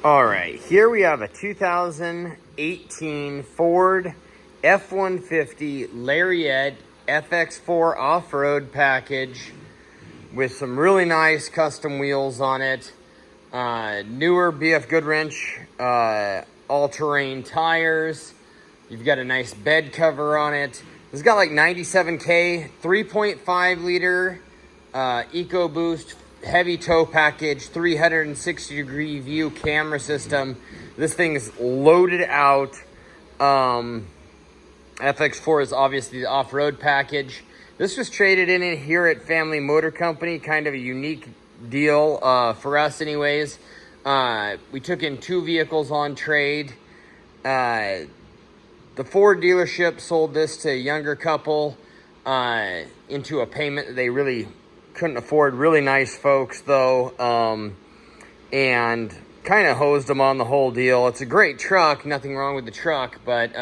All right, here we have a 2018 Ford F150 Lariat FX4 off-road package with some really nice custom wheels on it. Newer BF Goodwrench all-terrain tires. You've got a nice bed cover on it. It's got like 97K, 3.5 liter EcoBoost heavy tow package, 360 degree view camera system. This thing is loaded out. FX4 is obviously the off-road package. This was traded in here at Family Motor Company, kind of a unique deal for us anyways. We took in 2 vehicles on trade. The Ford dealership sold this to a younger couple into a payment that they really couldn't afford. Really nice folks though, and kind of hosed them on the whole deal. It's a great truck, nothing wrong with the truck, but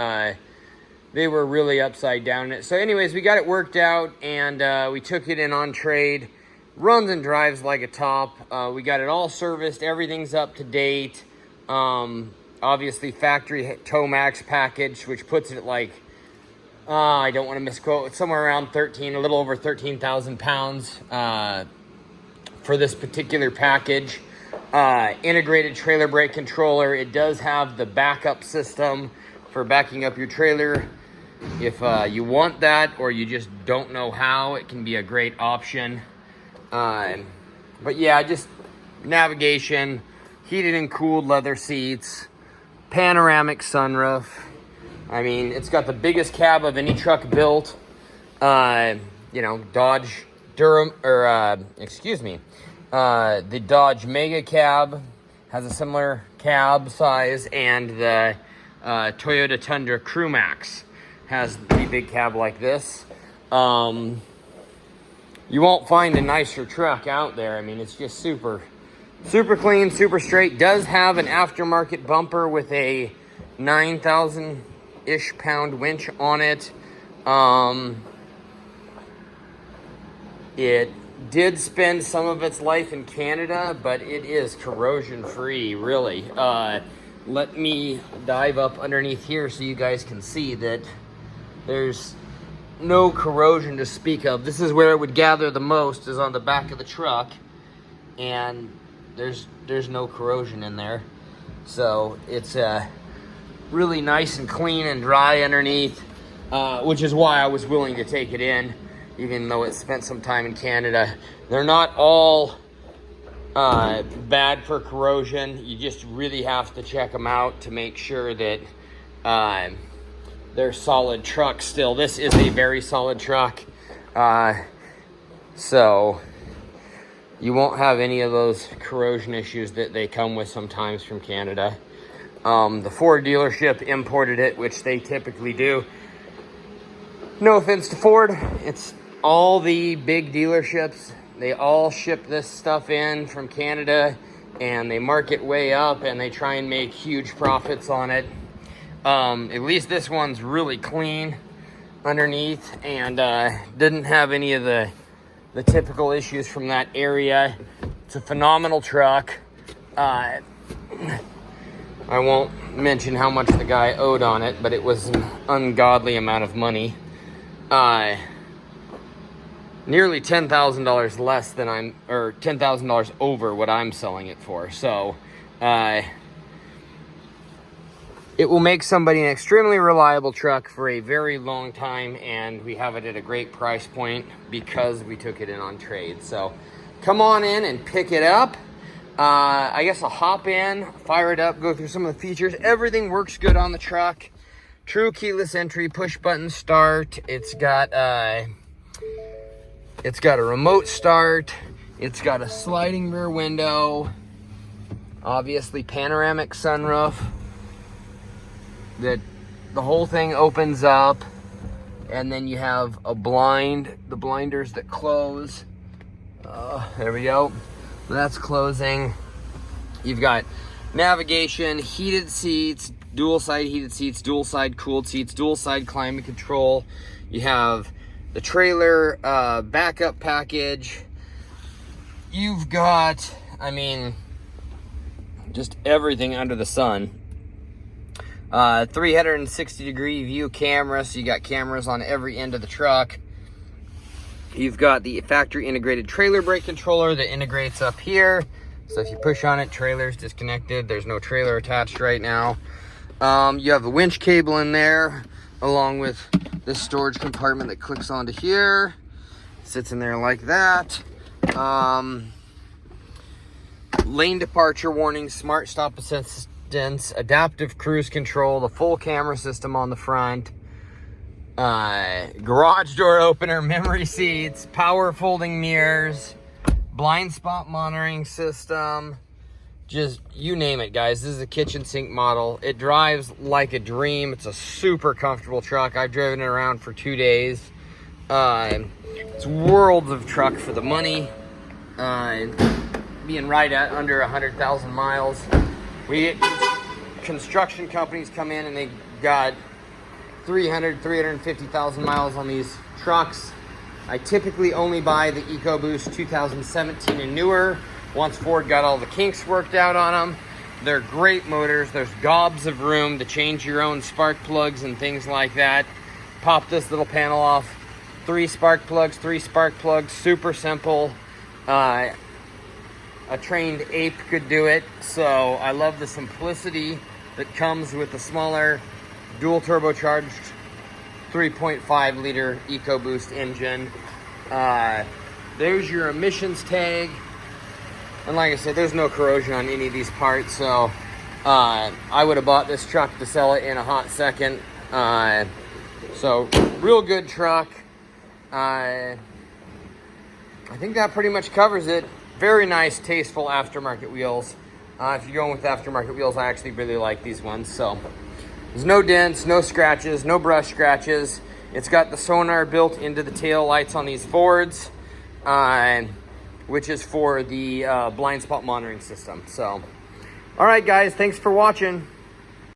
they were really upside down in it. So anyways, we got it worked out, and we took it in on trade. Runs and drives like a top. We got it all serviced, everything's up to date. Obviously factory Tomax package, which puts it at like, I don't want to misquote, it's somewhere around a little over 13,000 pounds for this particular package. Integrated trailer brake controller. It does have the backup system for backing up your trailer. If you want that, or you just don't know how, it can be a great option. But yeah, just navigation, heated and cooled leather seats, panoramic sunroof. I mean, it's got the biggest cab of any truck built. You know, Dodge Durham, or the Dodge Mega Cab has a similar cab size, and the Toyota Tundra Crew Max has the big cab like this. You won't find a nicer truck out there. I mean, it's just super clean, super straight. Does have an aftermarket bumper with a 9,000-ish pound winch on it. It did spend some of its life in Canada, but it is corrosion free, really. Let me dive up underneath here so you guys can see that there's no corrosion to speak of. This is where it would gather the most, is on the back of the truck, and there's no corrosion in there. So it's really nice and clean and dry underneath, which is why I was willing to take it in, even though it spent some time in Canada. They're not all bad for corrosion. You just really have to check them out to make sure that they're solid trucks still. This is a very solid truck, so you won't have any of those corrosion issues that they come with sometimes from Canada. The Ford dealership imported it, which they typically do. No offense to Ford, it's all the big dealerships. They all ship this stuff in from Canada, and they mark it way up, and they try and make huge profits on it. At least this one's really clean underneath, and didn't have any of the typical issues from that area. It's a phenomenal truck. I won't mention how much the guy owed on it, but it was an ungodly amount of money. Nearly $10,000 less than or $10,000 over what I'm selling it for. So, it will make somebody an extremely reliable truck for a very long time, and we have it at a great price point because we took it in on trade. So come on in and pick it up. I guess I'll hop in, fire it up, go through some of the features. Everything works good on the truck. True keyless entry, push button start. It's got a remote start. It's got a sliding rear window. Obviously panoramic sunroof. That the whole thing opens up, and then you have the blinders that close. There we go. That's closing. You've got navigation, heated seats, dual side heated seats, dual side cooled seats, dual side climate control. You have the trailer backup package. You've got, I mean, just everything under the sun. 360-degree view camera, so you got cameras on every end of the truck. You've got the factory integrated trailer brake controller that integrates up here. So if you push on it, trailer's disconnected. There's no trailer attached right now. You have the winch cable in there, along with this storage compartment that clicks onto here. Sits in there like that. Lane departure warning, smart stop assistance, adaptive cruise control, the full camera system on the front, garage door opener, memory seats, power folding mirrors, blind spot monitoring system, just you name it, guys. This is a kitchen sink model. It drives like a dream. It's a super comfortable truck. I've driven it around for 2 days. It's worlds of truck for the money. Being right at under 100,000 miles. We get construction companies come in and they got 350,000 miles on these trucks. I typically only buy the EcoBoost 2017 and newer, once Ford got all the kinks worked out on them. They're great motors. There's gobs of room to change your own spark plugs and things like that. Pop this little panel off. 3 spark plugs, super simple. A trained ape could do it. So I love the simplicity that comes with the smaller dual turbocharged 3.5 liter EcoBoost engine. There's your emissions tag. And like I said, there's no corrosion on any of these parts. So I would have bought this truck to sell it in a hot second. So real good truck. I think that pretty much covers it. Very nice, tasteful aftermarket wheels. If you're going with aftermarket wheels, I actually really like these ones. So there's no dents, no scratches, no brush scratches. It's got the sonar built into the tail lights on these Fords, which is for the blind spot monitoring system. So, all right, guys, thanks for watching.